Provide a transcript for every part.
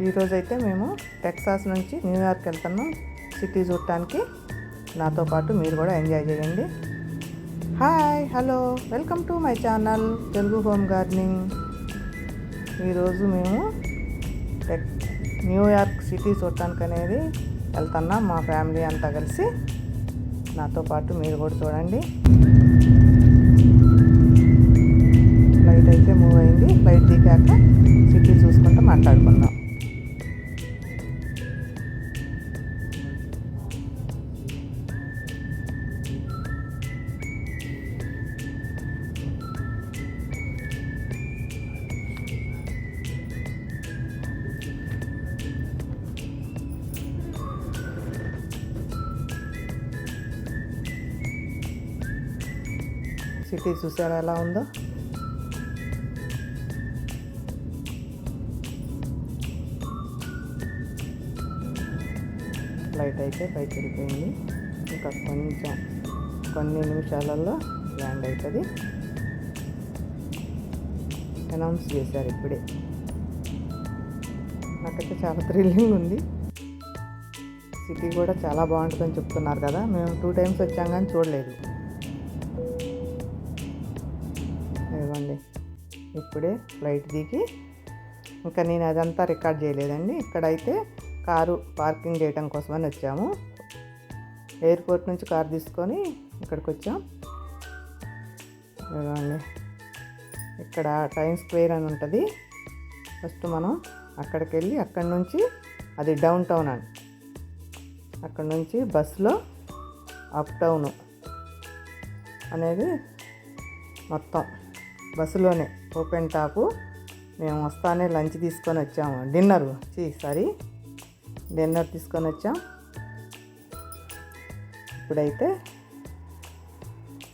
ఈరోజైతే మేము టెక్సాస్ నుంచి న్యూయార్క్ వెళ్తున్నాం సిటీ చూడటానికి. నాతో పాటు మీరు కూడా ఎంజాయ్ చేయండి. Hi, hello, welcome to my channel Telugu home gardening. ఈరోజు మేము న్యూయార్క్ సిటీ చూడటానికి అనేది వెళ్తున్నాం, మా ఫ్యామిలీ అంతా కలిసి. నాతో పాటు మీరు కూడా చూడండి. ఫ్లైట్ అయితే మూవ్ అయింది. ఫ్లైట్ దిగాక సిటీ చూసుకుంటూ మాట్లాడుకుందాం. సిటీ చూసారా ఎలా ఉందో? ఫ్లైట్ అయితే పైకి వెళ్ళిపోయింది. ఇంకా కొన్ని నిమిషాలలో ల్యాండ్ అవుతుంది. అనౌన్స్ చేశారు ఇప్పుడే. నాకైతే చాలా థ్రిల్లింగ్ ఉంది. సిటీ కూడా చాలా బాగుంటుందని చెప్తున్నారు కదా. మేము 2 times వచ్చాం కానీ చూడలేదు. ఇవ్వండి, ఇప్పుడే ఫ్లైట్ దిగి, ఇంకా నేను అదంతా రికార్డ్ చేయలేదండి. ఇక్కడైతే కారు పార్కింగ్ చేయడం కోసమని వచ్చాము. ఎయిర్పోర్ట్ నుంచి కారు తీసుకొని ఇక్కడికి వచ్చాం. ఇవ్వండి, ఇక్కడ టైమ్ స్క్వేర్ అని ఉంటుంది. ఫస్ట్ మనం అక్కడికి వెళ్ళి అక్కడి నుంచి, అది డౌన్ టౌన్ అని, అక్కడి నుంచి బస్సులో అప్ టౌన్ అనేది మొత్తం బస్సులోనే ఓపెన్ టాపు. మేము వస్తానే లంచ్ తీసుకొని వచ్చాము, డిన్నర్ తీసుకొని వచ్చాం. ఇప్పుడైతే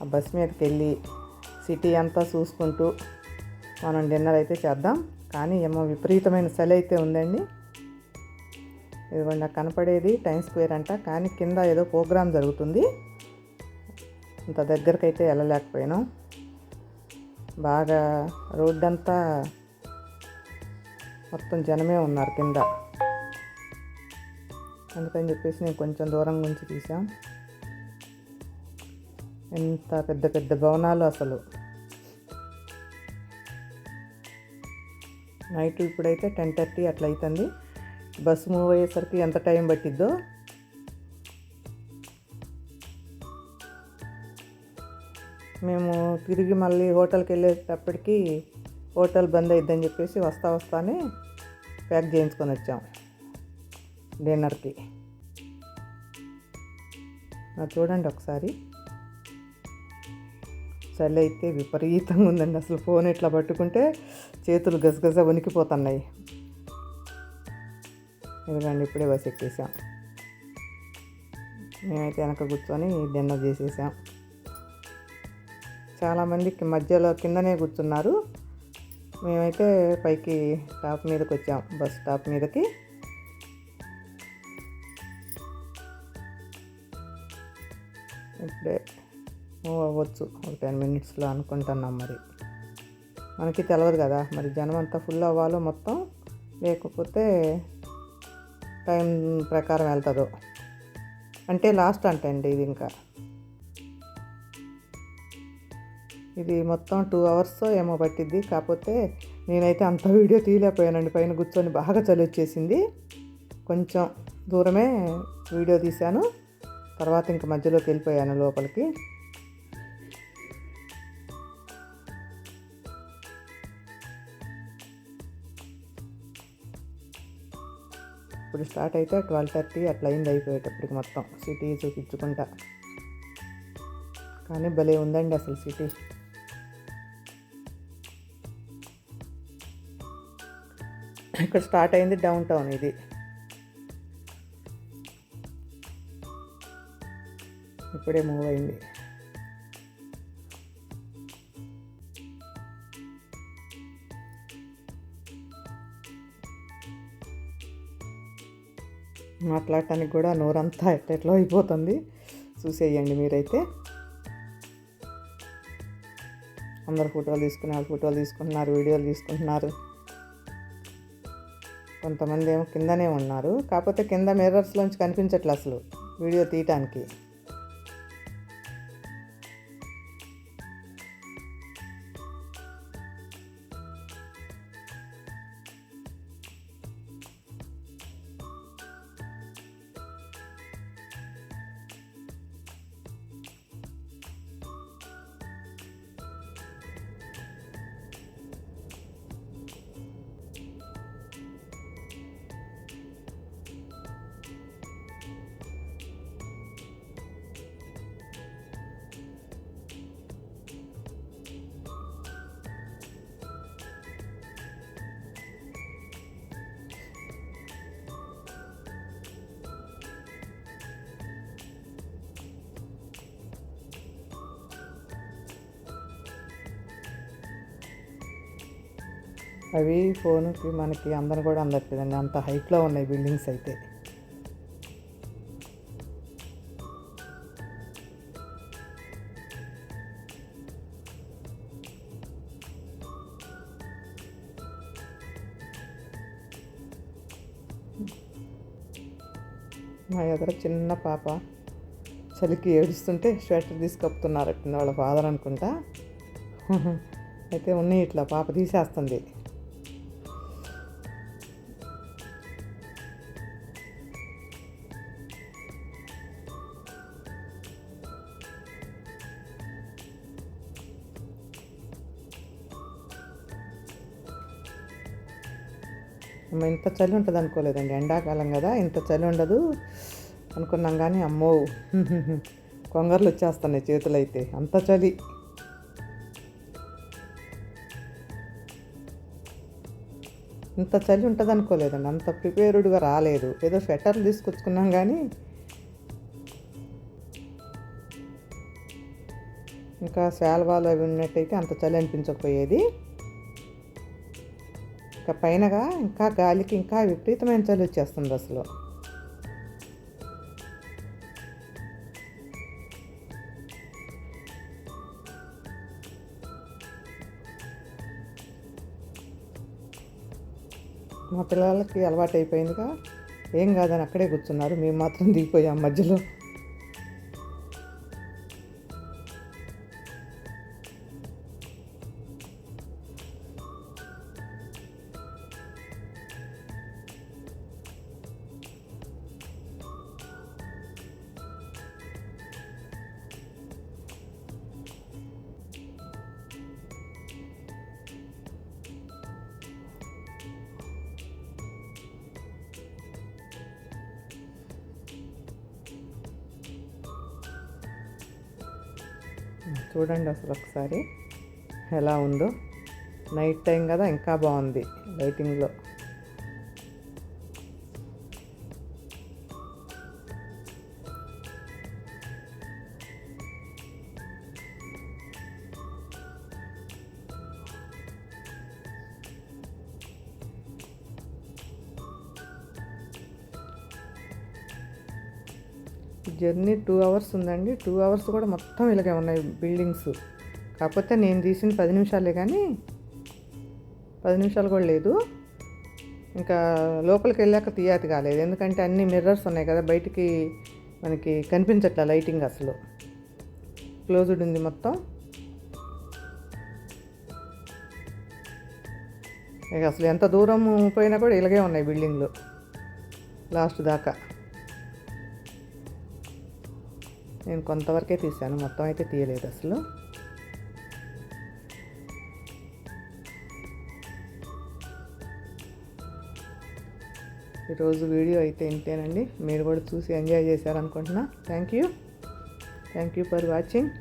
ఆ బస్ మీదకి వెళ్ళి సిటీ అంతా చూసుకుంటూ మనం డిన్నర్ అయితే చేద్దాం. కానీ ఏమో విపరీతమైన చలి అయితే ఉందండి. ఇదిగోండి, కనపడేది టైమ్ స్క్వేర్ అంట, కానీ కింద ఏదో ప్రోగ్రాం జరుగుతుంది. అంత దగ్గరకైతే వెళ్ళలేకపోయినాం. బాగా రోడ్డంతా మొత్తం జనమే ఉన్నారు కింద. అందుకని చెప్పేసి నేను కొంచెం దూరం నుంచి తీసాం. ఎంత పెద్ద పెద్ద భవనాలు అసలు. నైట్ ఇప్పుడైతే 10:30 అట్లా అవుతుంది. బస్సు మూవ్ అయ్యేసరికి ఎంత టైం పట్టిద్దో. మేము తిరిగి మళ్ళీ హోటల్కి వెళ్ళేటప్పటికి హోటల్ బంద్ అయిద్దని చెప్పేసి వస్తానే ప్యాక్ చేయించుకొని వచ్చాం డిన్నర్కి. చూడండి ఒకసారి, చలి అయితే విపరీతంగా ఉందండి. అసలు ఫోన్ ఇట్లా పట్టుకుంటే చేతులు గజగజ వణికిపోతున్నాయి. ఎందుకండి, ఇప్పుడే బస్ ఎక్కేసాం. మేమైతే వెనక కూర్చొని డిన్నర్ చేసేసాం. చాలామందికి మధ్యలో కిందనే కూర్చున్నారు. మేమైతే పైకి టాప్ మీదకి వచ్చాం, బస్ టాప్ మీదకి. ఇప్పుడే మూవ్ అవ్వచ్చు, ఒక 10 minutesలో అనుకుంటున్నాం. మరి మనకి తెలియదు కదా, మరి జనం అంతా ఫుల్ అవ్వాలో మొత్తం, లేకపోతే టైం ప్రకారం వెళ్తుందో. అంటే లాస్ట్ అంటండి ఇది. ఇంకా ఇది మొత్తం 2 hours ఏమో పట్టిద్ది. కాకపోతే నేనైతే అంత వీడియో తీయలేకపోయానండి. పైన కూర్చొని బాగా చలి వచ్చేసింది. కొంచెం దూరమే వీడియో తీశాను. తర్వాత ఇంక మధ్యలోకి వెళ్ళిపోయాను లోపలికి. ఇప్పుడు స్టార్ట్ అయితే 12:30 అట్లా అయింది అయిపోయేటప్పటికి మొత్తం సిటీ చూపించుకుంటా. కానీ భలే ఉందండి అసలు సిటీ. ఇక్కడ స్టార్ట్ అయింది డౌన్ టౌన్. ఇది ఇప్పుడే మూవ్ అయింది. మాట్లాడటానికి కూడా నోరంతా ఎట్లా అయిపోతుంది. చూసేయండి మీరైతే. అందరు ఫోటోలు తీసుకున్నారు, వీడియోలు తీసుకుంటున్నారు. కొంతమంది ఏమో కిందనే ఉన్నారు. కాకపోతే కింద మిర్రర్స్లోంచి కనిపించట్లే అసలు వీడియో తీయటానికి. అవి ఫోన్కి మనకి అందరు కూడా అందట్లేదండి, అంత హైట్లో ఉన్నాయి బిల్డింగ్స్ అయితే. మా ఎదుర చిన్న పాప చలికి ఏడుస్తుంటే స్వెటర్ తీసి కప్పుతున్నారట వాళ్ళ ఫాదర్ అనుకుంటా. అయితే ఉన్నాయి ఇట్లా పాప తీసేస్తుంది. ఇంత చలి ఉంటుంది అనుకోలేదండి, ఎండాకాలం కదా ఇంత చలి ఉండదు అనుకున్నాం కానీ అమ్మో కొంగర్లు వచ్చేస్తున్నాయి చేతులు అయితే, అంత చలి. ఇంత చలి ఉంటుంది అనుకోలేదండి, అంత ప్రిపేర్డ్గా రాలేదు. ఏదో స్వెటర్లు తీసుకొచ్చుకున్నాం కానీ ఇంకా శాల్వాలు అవి ఉన్నట్టయితే అంత చలి అనిపించకపోయేది. ఇంకా పైనగా ఇంకా గాలికి ఇంకా విపరీతమైన చలి వచ్చేస్తుంది అసలు. మా పిల్లలకి అలవాటు అయిపోయిందిగా, ఏం కాదని అక్కడే కూర్చున్నారు, మేము మాత్రం దిగిపోయాం మధ్యలో. చూడండి అసలు ఒకసారి ఎలా ఉందో. నైట్ టైం కదా ఇంకా బాగుంది లైటింగ్లో. జర్నీ 2 hours ఉందండి. 2 hours కూడా మొత్తం ఇలాగే ఉన్నాయి బిల్డింగ్స్. కాకపోతే నేను తీసిన 10 నిమిషాలే కానీ 10 నిమిషాలు కూడా లేదు. ఇంకా లోపలికి వెళ్ళాక తీయాతి కాలేదు, ఎందుకంటే అన్ని మిర్రర్స్ ఉన్నాయి కదా, బయటికి మనకి కనిపించట్లే లైటింగ్ అసలు. క్లోజ్డ్ ఉంది మొత్తం. ఇక అసలు ఎంత దూరం పోయినా కూడా ఇలాగే ఉన్నాయి బిల్డింగ్లు లాస్ట్ దాకా. నేను కొంతవరకే తీశాను, మొత్తం అయితే తీయలేదు అసలు. ఈరోజు వీడియో అయితే ఇంతేనండి. మీరు కూడా చూసి ఎంజాయ్ చేశారనుకుంటున్నా. Thank you for watching.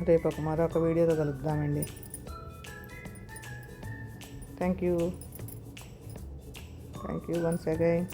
రేపు మరొక వీడియోతో కలుద్దామండి. Thank you once again.